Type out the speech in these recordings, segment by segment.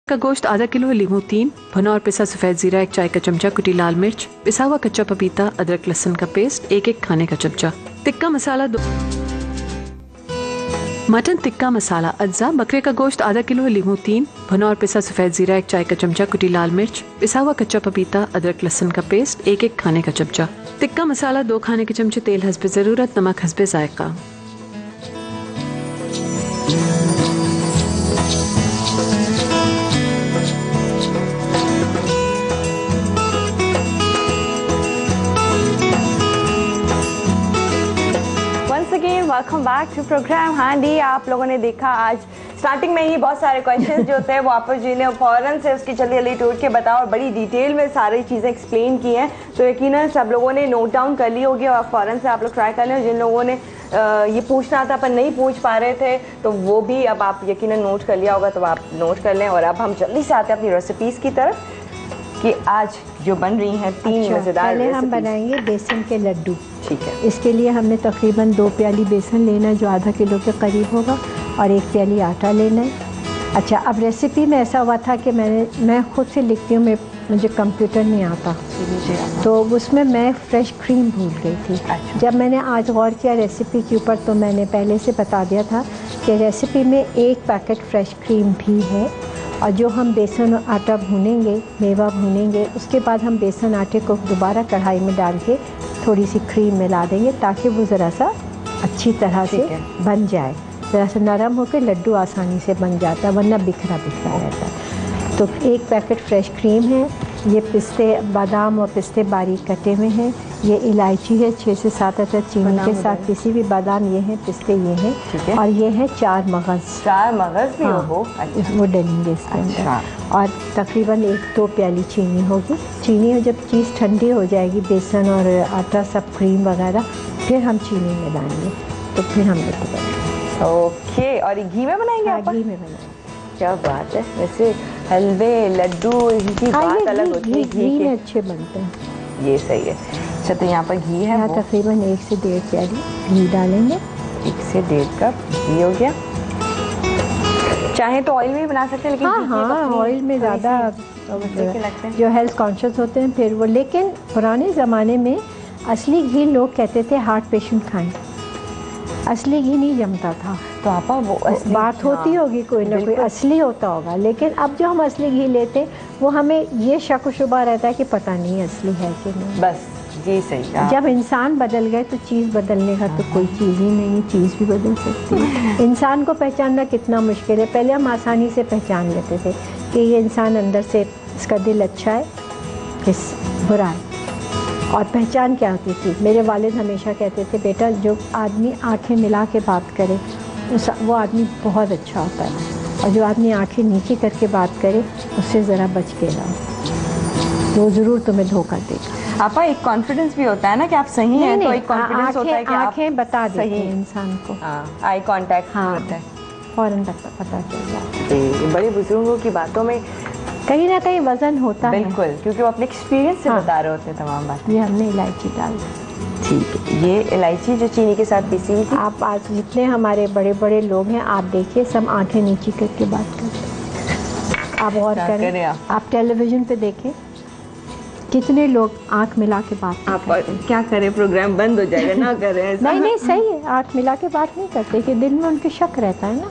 का गोश्त आधा किलो, लीमू 3, भुना और पिसा सफेद जीरा 1 चाय का चमचा, कुटी लाल मिर्च, पिसा हुआ कच्चा पपीता, अदरक लहसुन का पेस्ट 1 खाने का चमचा, टिक्का मसाला 2, मटन टिक्का मसाला अज्जा, बकरे का गोश्त आधा किलो, लीमू 3, भुना और पिसा सफेद जीरा 1 चाय का चमचा, कुटी लाल मिर्च, पिसा हुआ कच्चा पपीता, अदरक लहसुन का पेस्ट 1 खाने का चमचा, टिक्का मसाला 2 खाने के चमचे, तेल हस्बे ज़रूरत, नमक हस्बे जायका। Welcome back to program Handi. आप लोगों ने देखा आज स्टार्टिंग में ही बहुत सारे क्वेश्चंस जो होते हैं वो आप जी ने फौरन से उसकी जल्दी जल्दी टूट के बताओ और बड़ी डिटेल में सारी चीज़ें एक्सप्लेन की हैं, तो यकीनन सब लोगों ने नोट डाउन कर ली होगी और फ़ौरन से आप लोग ट्राई कर लें। जिन लोगों ने ये पूछना था पर नहीं पूछ पा रहे थे तो वो भी अब आप यकीनन नोट कर लिया होगा, तो आप नोट कर लें। और अब हम जल्दी से आते हैं अपनी रेसिपीज़ की तरफ कि आज जो बन रही हैं 3 मज़ेदार पहले हम बनाएंगे बेसन के लड्डू। ठीक है। इसके लिए हमने तकरीबन 2 प्याली बेसन लेना है जो आधा किलो के करीब होगा, और 1 प्याली आटा लेना है। अच्छा, अब रेसिपी में ऐसा हुआ था कि मैं खुद से लिखती हूँ, मुझे कंप्यूटर नहीं आता, तो उसमें मैं फ्रेश क्रीम भूल गई थी। अच्छा। जब मैंने आज गौर किया रेसिपी के ऊपर तो मैंने पहले से बता दिया था कि रेसिपी में 1 पैकेट फ्रेश क्रीम भी है, और जो हम बेसन और आटा भूनेंगे, मेवा भूनेंगे, उसके बाद हम बेसन आटे को दोबारा कढ़ाई में डाल के थोड़ी सी क्रीम मिला देंगे ताकि वो ज़रा सा अच्छी तरह से बन जाए, ज़रा सा नरम होकर लड्डू आसानी से बन जाता है, वरना बिखरा बिखरा रहता है। तो 1 पैकेट फ्रेश क्रीम है, ये पिस्ते, बादाम और पिस्ते बारीक कटे हुए हैं, ये इलायची है 6 से 7 अदद चीनी के साथ, किसी भी बादाम ये हैं, पिस्ते ये हैं, और ये हैं 4 मगज़। 4 मगज़ भी हाँ, हो। अच्छा। वो डलेंगे इसके अंदर। और तकरीबन 1-2 प्याली चीनी होगी। चीनी और जब चीज़ ठंडी हो जाएगी, बेसन और आटा सब क्रीम वगैरह, फिर हम चीनी मिलाएंगे, तो फिर हम लड्डू बनाएंगे। ओके, और घी में बनाएंगे आप? घी में बनाएंगे। क्या बात है। वैसे हलवे, लड्डू, इनकी बात अलग होती है, घी में अच्छे बनते हैं। ये सही है। अच्छा, तो यहाँ पर घी है, यहाँ तकरीबन 1 से 1.5 प्याली घी डालेंगे। 1 से 1.5 कप घी हो गया। चाहे तो ऑयल में भी बना सकते हैं, लेकिन हाँ, ऑयल में ज़्यादा लगते हैं जो हेल्थ कॉन्शियस होते हैं फिर वो। लेकिन पुराने ज़माने में असली घी लोग कहते थे हार्ट पेशेंट खाएं, असली घी नहीं जमता था। तो आपा वो बात होती होगी, कोई ना कोई असली होता होगा, लेकिन अब जो हम असली घी लेते वो हमें ये शक व शुबा रहता है कि पता नहीं असली है कि नहीं। बस जी सही। जब इंसान बदल गए तो चीज़ बदलने का तो कोई चीज़ ही नहीं, चीज़ भी बदल सकती है। इंसान को पहचानना कितना मुश्किल है। पहले हम आसानी से पहचान लेते थे कि ये इंसान अंदर से इसका दिल अच्छा है कि बुरा है, और पहचान क्या होती थी। मेरे वालिद हमेशा कहते थे, बेटा जो आदमी आंखें मिला के बात करे वो आदमी बहुत अच्छा होता है, और जो आदमी आंखें नीचे करके बात करे उससे ज़रा बच के रहो, वो ज़रूर तुम्हें धोखा देगा। आपा एक कॉन्फिडेंस भी होता है ना कि आप सही हैं, तो एक कॉन्फिडेंस होता है कि आंखें बता देती हैं इंसान को। आई कांटेक्ट होता है, फौरन पता चल जाता है। बड़े बुजुर्गों की बातों में कहीं ना कहीं वजन होता है। बिल्कुल, क्योंकि वो अपने एक्सपीरियंस से बता रहे होते हैं तमाम बातें। ये हमने इलायची डाल दी। ठीक है, ये इलायची जो चीनी के साथ पीसी हुई थी। आप आज जितने हमारे बड़े बड़े लोग हैं आप देखिए, सब आंखें नीची करके बात करते हैं। आप गौर करें, आप टेलीविज़न पे देखें कितने लोग आंख मिला के बात करते हैं। क्या करें, प्रोग्राम बंद हो जाएगा ना करें ऐसा। नहीं सही है, आंख मिला के बात नहीं करते कि दिल में उनके शक रहता है ना।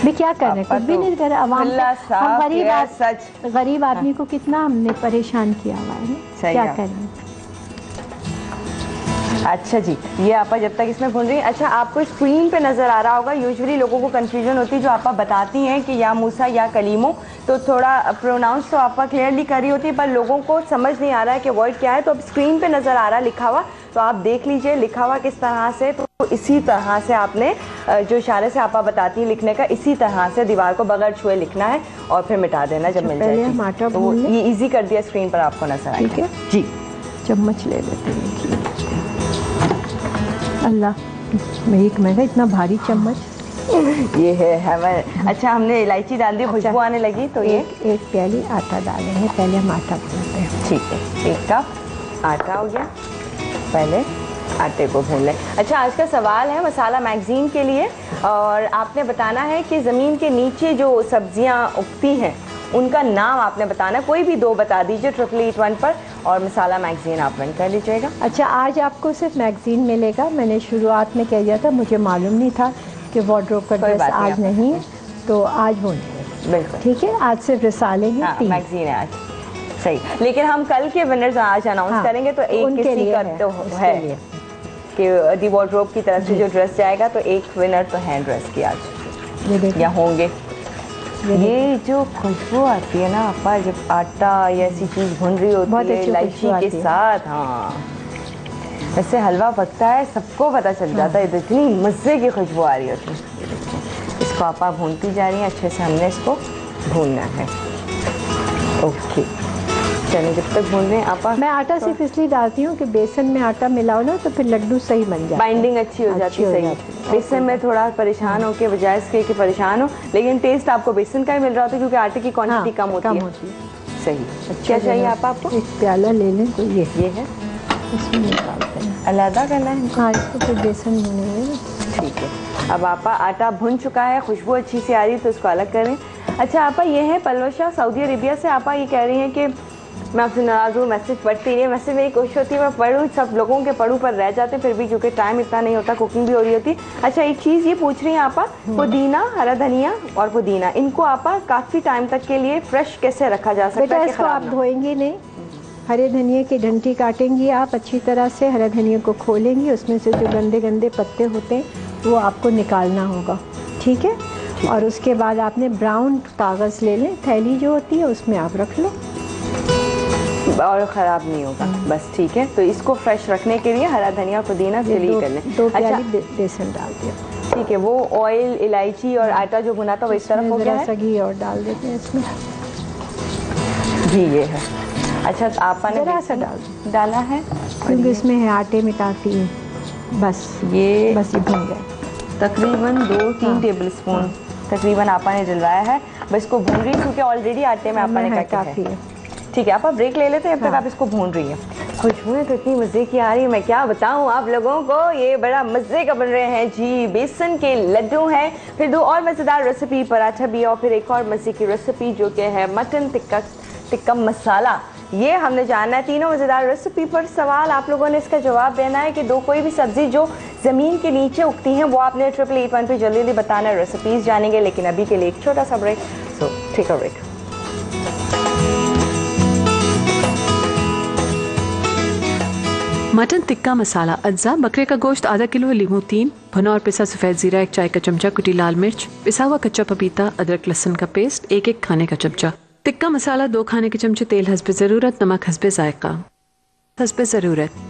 भी क्या कर रहे हैं, कुछ भी नहीं कर रहे। अवाम हम गरीब आदमी को कितना हमने परेशान किया हुआ है, क्या करें। अच्छा जी, ये आपा जब तक इसमें भून रही है। अच्छा, आपको स्क्रीन पे नज़र आ रहा होगा, यूजुअली लोगों को कंफ्यूजन होती है जो आपा बताती हैं कि या मूसा या कलीमो, तो थोड़ा प्रोनाउंस तो आपा क्लियरली करी होती है पर लोगों को समझ नहीं आ रहा है कि वर्ड क्या है। तो अब स्क्रीन पे नज़र आ रहा है लिखा हुआ, तो आप देख लीजिए लिखा हुआ किस तरह से। तो इसी तरह से आपने जो इशारे से आपा बताती हैं लिखने का, इसी तरह से दीवार को बगैर छुए लिखना है और फिर मिटा देना जब मिल जाए। तो ये ईजी कर दिया स्क्रीन पर आपको नजर आएगा। ठीक है जी, चम्मच ले लेते हैं। अल्लाह, मैं इतना भारी चम्मच ये है हमें। अच्छा, हमने इलायची डाल दी, खुशबू आने लगी, तो ये 1 प्याली आटा डालेंगे। पहले हम आटा भूनते हैं। ठीक है, 1 कप आटा हो गया। पहले आटे को भून लें। अच्छा, आज का सवाल है मसाला मैगजीन के लिए, और आपने बताना है कि ज़मीन के नीचे जो सब्जियां उगती हैं उनका नाम आपने बताना है। कोई भी दो बता दीजिए 8881 पर, और मसाला मैगजीन आप विन कर लीजिएगा। अच्छा, आज आपको सिर्फ मैगजीन मिलेगा। मैंने शुरुआत में कह दिया था, मुझे मालूम नहीं था कि वार्डरोब का ड्रेस आज नहीं है, तो आज वो नहीं। बिल्कुल ठीक है, आज सिर्फ रिसाले हैं। हाँ, मैगजीन है आज, सही। लेकिन हम कल के विनर्स आज अनाउंस करेंगे, तो एक किसी का तो है कि दी वार्डरोब की तरफ से जो ड्रेस जाएगा, तो एक विनर तो है ड्रेस की आज, या होंगे। ये जो खुशबू आती है ना आपा, जब आटा या ऐसी चीज़ भुन रही होती है इलायची के साथ, हाँ वैसे हलवा पकता है सबको पता चल जाता है, इतनी मज़े की खुशबू आ रही होती है। इसको आपा भूनती जा रही हैं अच्छे से, हमने इसको भूनना है। ओके, चलिए जब तक भून रहे हैं आपा। मैं आटा सिर्फ इसलिए डालती हूँ कि बेसन में आटा मिलाओ ना तो फिर लड्डू सही बन जाए, बाइंडिंग अच्छी हो जाती है। सही, बेसन में थोड़ा परेशान हो के बजाय इसके कि परेशान हो, लेकिन टेस्ट आपको बेसन का ही मिल रहा होता है क्योंकि आटे की क्वांटिटी कम होती है। सही। क्या चाहिए आपको? एक प्याला ले लें, तो ये है, इसमें डालते हैं। अलग करना है? हाँ, इसको फिर बेसन भुनेंगे ना। ठीक है। अब आपा आटा भुन चुका है, खुशबू अच्छी सी आ रही है, तो इसको अलग करें। अच्छा आपा, ये है पलवशा सऊदी अरेबिया से। आपा ये कह रही हैं कि मैं आपसे नाराज़ हूँ, मैसेज पढ़ती रही। वैसे मेरी कोशिश होती है मैं पढ़ूँ, सब लोगों के पढ़ूँ पर रह जाते, फिर भी क्योंकि टाइम इतना नहीं होता, कुकिंग भी हो रही होती। अच्छा, एक चीज़ ये पूछ रही हैं आपा, पुदीना, हरा धनिया और पुदीना, इनको आपा काफ़ी टाइम तक के लिए फ्रेश कैसे रखा जा सकता है? इसको आप धोएंगे नहीं, हरे धनिया की डंठी काटेंगी आप अच्छी तरह से, हरा धनिया को खोलेंगी, उसमें से जो गंदे गंदे पत्ते होते हैं वो आपको निकालना होगा। ठीक है, और उसके बाद आपने ब्राउन कागज़ ले लें, थैली जो होती है उसमें आप रख लो और ख़राब नहीं होगा। बस ठीक है, तो इसको फ्रेश रखने के लिए हरा धनिया पुदीना चिली कर लें। 2 प्याली बेसन डाल दिया। ठीक है, वो ऑयल, इलायची और आटा जो भुना था वो इस तरफ हो गया है। घी और डाल देते हैं इसमें। घी ये है। अच्छा, आपने जरा सा डाला है क्योंकि इसमें है आटे में काफ़ी है। बस ये भुन गए, तकरीबन 2-3 टेबल स्पून तकरीबन आपने डलवाया है। बस इसको भून रही क्योंकि ऑलरेडी आटे में आपने काफ़ी है। ठीक है, आप ब्रेक ले लेते हैं, जब तक आप इसको भून रही हैं। खुशबुएं तो इतनी मज़े की आ रही है, मैं क्या बताऊं आप लोगों को। ये बड़ा मज़े का बन रहे हैं जी, बेसन के लड्डू हैं। फिर 2 और मज़ेदार रेसिपी, पराठा भी, और फिर एक और मज़े की रेसिपी जो कि है मटन टिक्का मसाला। ये हमने जानना है। तीनों मज़ेदार रेसिपी पर सवाल आप लोगों ने इसका जवाब देना है कि कोई भी सब्ज़ी जो ज़मीन के नीचे उगती हैं वो आपने 8881 पे जल्दी बताना है। रेसिपीज़ जानेंगे, लेकिन अभी के लिए एक छोटा सा break, so take a break. Mutton tikka masala अज्जा: बकरे का गोश्त आधा किलो, लीमू 3, भुना और पिसा सफ़ेद ज़ीरा 1 चाय का चमचा, कुटी लाल मिर्च, पिसा हुआ कच्चा पपीता, अदरक लहसुन का पेस्ट 1 खाने का चमचा, टिक्का मसाला 2 खाने के चमचे, तेल हस्बे ज़रूरत, नमक हस्बे जायका हस्बे ज़रूरत।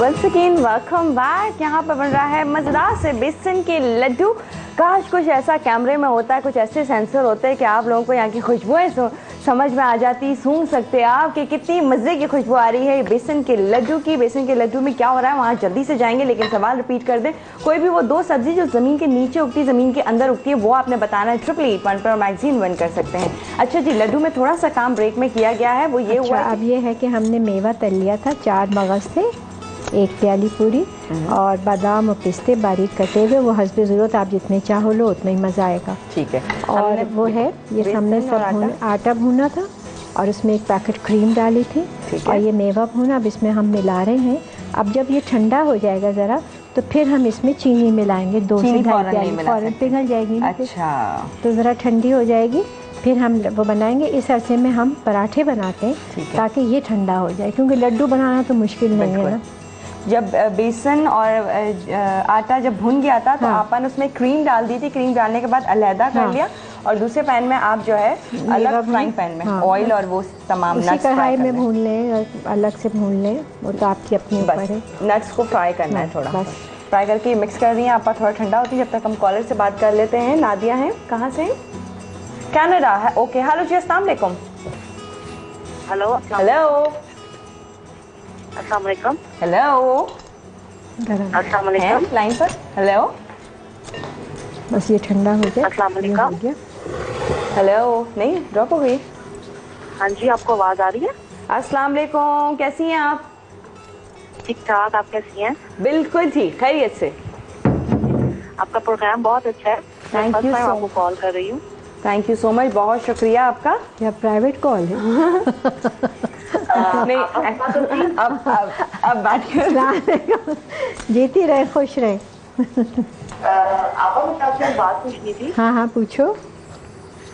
Once again welcome back. यहाँ पर बन रहा है मज़ेदार से बेसन के लड्डू। काश कुछ ऐसा कैमरे में होता है, कुछ ऐसे सेंसर होते हैं कि आप लोगों को यहाँ की खुशबुएं समझ में आ जाती, सूंघ सकते आप कि कितनी मज़े की खुशबू आ रही है बेसन के लड्डू की। बेसन के लड्डू में क्या हो रहा है वहाँ जल्दी से जाएंगे, लेकिन सवाल रिपीट कर दें। कोई भी वो 2 सब्जी जो ज़मीन के नीचे उगती, ज़मीन के अंदर उगती है, वो आपने बताना है। 8881 पर मैगजीन विन कर सकते हैं। अच्छा जी, लड्डू में थोड़ा सा काम ब्रेक में किया गया है, वो ये हुआ अब ये है कि हमने मेवा तल लिया था, 4 मगज़ थे, 1 प्याली पूरी, और बादाम और पिस्ते बारीक कटे हुए, वो हस्बे ज़रूरत आप जितने चाहो लो उतना ही मज़ा आएगा। ठीक है। और वो है ये हमने सब आटा भूना था और उसमें 1 पैकेट क्रीम डाली थी, और ये मेवा भूना अब इसमें हम मिला रहे हैं। अब जब ये ठंडा हो जाएगा ज़रा, तो फिर हम इसमें चीनी मिलाएंगे, 2 से 2.5 प्याली, फ़ौरन पिघल जाएगी ना। अच्छा, तो ज़रा ठंडी हो जाएगी, फिर हम वो बनाएंगे। इस अरसे में हम पराठे बनाते हैं ताकि ये ठंडा हो जाए, क्योंकि लड्डू बनाना तो मुश्किल नहीं है ना। जब बेसन और आटा जब भुन गया था तो आपने उसमें क्रीम डाल दी थी, क्रीम डालने के बाद अलहदा कर लिया, और दूसरे पैन में आप जो है अलग फ्राइंग पैन में ऑयल और वो तमाम नट्स कढ़ाई में भून लें और अलग से भून लें, वो तो आपकी अपनी ऊपर है। नट्स को फ्राई करना है थोड़ा। बस फ्राई करके मिक्स कर रही हैं आपा, थोड़ा ठंडा होती है। जब तक हम कॉलर से बात कर लेते हैं। नादिया हैं, कहाँ से हैं? कनाडा है। ओके, हेलो जी, अस्सलाम वालेकुम। हेलो हेलो अस्सलाम वालेकुम। हेलो अस्सलाम वालेकुम। हैं लाइन पर? हेलो, बस ये ठंडा हो जाए। अस्सलाम ये वालेकुम। हो गया। हेलो, नहीं ड्रॉप हो गई। हाँ जी, आपको आवाज़ आ रही है? अस्सलाम वालेकुम, कैसी हैं आप? ठीक ठाक, आप कैसी हैं? बिल्कुल ठीक, खैरियत से। आपका प्रोग्राम बहुत अच्छा है। Thank you so आपको कॉल कर रही हूँ। थैंक यू सो मच, बहुत शुक्रिया आपका। क्या प्राइवेट कॉल है? नहीं, अब बात कर। जीती रहे, खुश रहे। आपको मुझे आपसे एक बात पूछनी थी। हाँ हाँ, पूछो।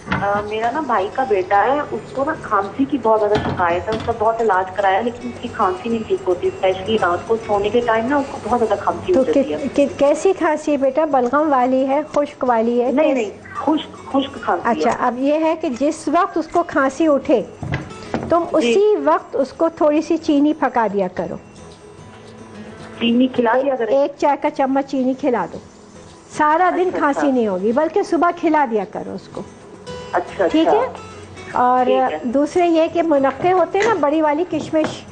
मेरा ना भाई का बेटा है, उसको ना खांसी की बहुत ज़्यादा शिकायत है। उसका बहुत इलाज कराया लेकिन उसकी खांसी नहीं ठीक होती। स्पेशली रात को सोने के टाइम ना उसको बहुत ज़्यादा खांसी तो होती है। कैसी खांसी है बेटा? बलगम वाली है, खुश्क वाली है? नहीं नहीं, खुश्क खांसी अच्छा, है। अब ये है कि जिस वक्त उसको खांसी उठे तुम उसी वक्त उसको थोड़ी सी चीनी पका दिया करो। चीनी खिला दिया करें? 1 चाय का चम्मच चीनी खिला दो। सारा दिन खांसी नहीं होगी, बल्कि सुबह खिला दिया करो उसको। अच्छा, ठीक है। और ठीक है। दूसरे ये कि मुनक्के होते हैं ना, बड़ी वाली किशमिश,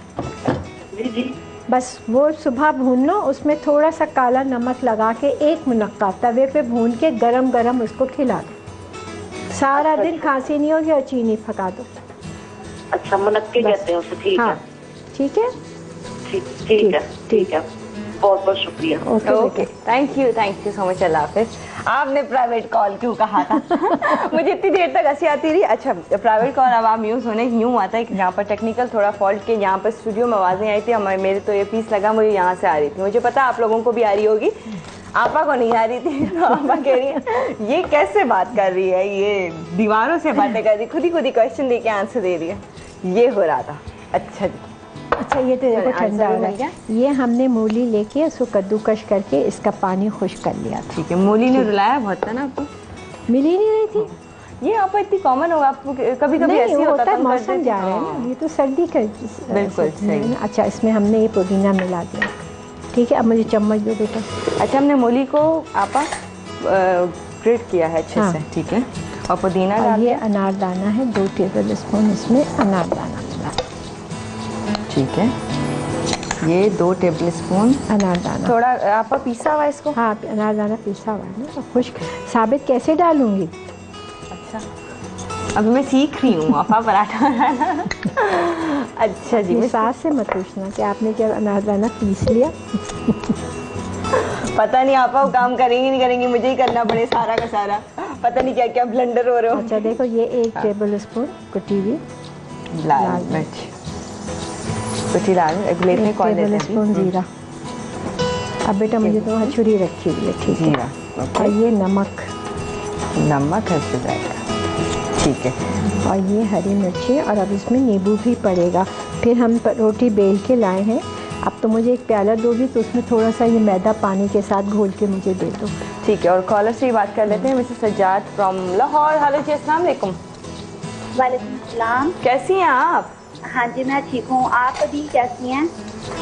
जी जी, बस वो सुबह भून लो, उसमें थोड़ा सा काला नमक लगा के 1 मुनक्का तवे पे भून के गरम गरम उसको खिला दो। सारा दिन खांसी नहीं होगी और चीनी पका दो। अच्छा, मुनक्के बस। कहते हैं उसे। ठीक हाँ, है, ठीक है। ठीक है। बहुत बहुत शुक्रिया। Okay, thank you so much. अल्लाह हाफिज। आपने प्राइवेट कॉल क्यों कहा था? मुझे इतनी देर तक हंसी आती रही। अच्छा, प्राइवेट कॉल अब आप यूँ आता है कि यहाँ पर टेक्निकल थोड़ा फॉल्ट के, यहाँ पर स्टूडियो में आवाज़ें आई थी हमारे, मेरे तो ये पीस लगा, मुझे यहाँ से आ रही थी। मुझे पता आप लोगों को भी आ रही होगी, आपा को नहीं आ रही थी। तो आपा कह रही है ये कैसे बात कर रही है, ये दीवारों से बातें कर रही, खुद ही क्वेश्चन दे के आंसर दे रही है। ये हो रहा था। अच्छा जी, अच्छा, ये तो देखो ठंडा हो रहा है। ये हमने मूली लेके उसको कद्दूकश करके इसका पानी खुश्क कर लिया था। ठीक है। मूली ने रुलाया बहुत था ना आपको? मिल ही नहीं रही थी। ये आपको इतनी कॉमन होगा, आपको कभी कभी ऐसी नहीं, होता होता है, है, मौसम जा रहा है ना, ये तो सर्दी का बिल्कुल सीजन है सही। ना। अच्छा, इसमें हमने ये पुदीना मिला दिया। ठीक है, अब मुझे चम्मच दो बेटा। अच्छा, हमने मूली को आपा ग्रेट किया है अच्छे से। ठीक है, और पुदीना और डाल ये दिया। अनारदाना है, 2 टेबल स्पून इसमें अनारदाना मिला। ठीक है, ये 2 टेबल स्पून अनारदाना थोड़ा आपा पीसा हुआ इसको। हाँ, अनारदाना पिसा हुआ है ना। खुश्क साबित कैसे डालूंगी? अच्छा, अभी मैं सीख रही हूँ आपा पराठा बनाना। अच्छा जी, अपनी सास से मत पूछना कि आपने जब अनारदाना पीस लिया। पता नहीं आपा वो काम करेंगी नहीं करेंगी, मुझे ही करना पड़े सारा का सारा। पता नहीं क्या क्या ब्लेंडर हो रहे हो। अच्छा देखो, ये 1 टेबल स्पून कुटी हुई लाल मिर्च, कुछ लाल, एक प्लेट में 1 कौन टेबल देते स्पून जीरा। अब बेटा मुझे तो वहाँ छुरी रखी हुई है। ठीक है। जीरा, और ये नमक, नमक है इससे जाएगा। ठीक है, और ये हरी मिर्ची, और अब इसमें नींबू भी पड़ेगा। फिर हम रोटी बेल के लाए हैं। अब तो मुझे एक प्याला दोगी तो उसमें थोड़ा सा ये मैदा पानी के साथ घोल के मुझे दे दो। ठीक है। और कॉलर से ही बात कर लेते हैं। Mrs Sajjad from Lahore. Hello जी, अस्सलाम वालेकुम। वालेकुम सलाम। कैसी हैं आप? हाँ जी, मैं ठीक हूँ। आप अभी कैसी हैं?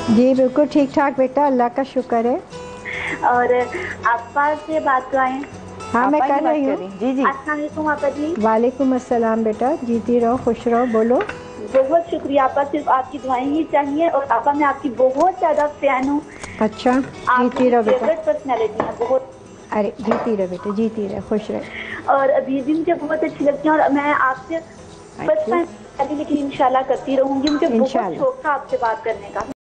जी बिल्कुल ठीक ठाक बेटा, अल्लाह का शुक्र है। और आपा से बात कराएं। हाँ, मैं आपा कर हाँ, की रही बात हूँ। जी जी। अस्सलाम वालेकुम आपा जी। वालेकुम अस्सलाम बेटा, जीती रहो, खुश रहो, बोलो। बहुत शुक्रिया आपा, सिर्फ आपकी दुआएं ही चाहिए। और आपा मैं आपकी बहुत ज़्यादा फैन हूँ। अच्छा, आप जीती रहो बेटा। फेवरेट पर्सनैलिटी हैं बहुत। अरे जीती रहो बेटा, जीती रहे, खुश रहे। और अभी भी मुझे बहुत अच्छी लगती हैं। और मैं आपसे बचपन लेकिन इंशाल्लाह करती रहूँगी। मुझे बहुत इंशाल्लाह। शौक था आपसे बात करने का।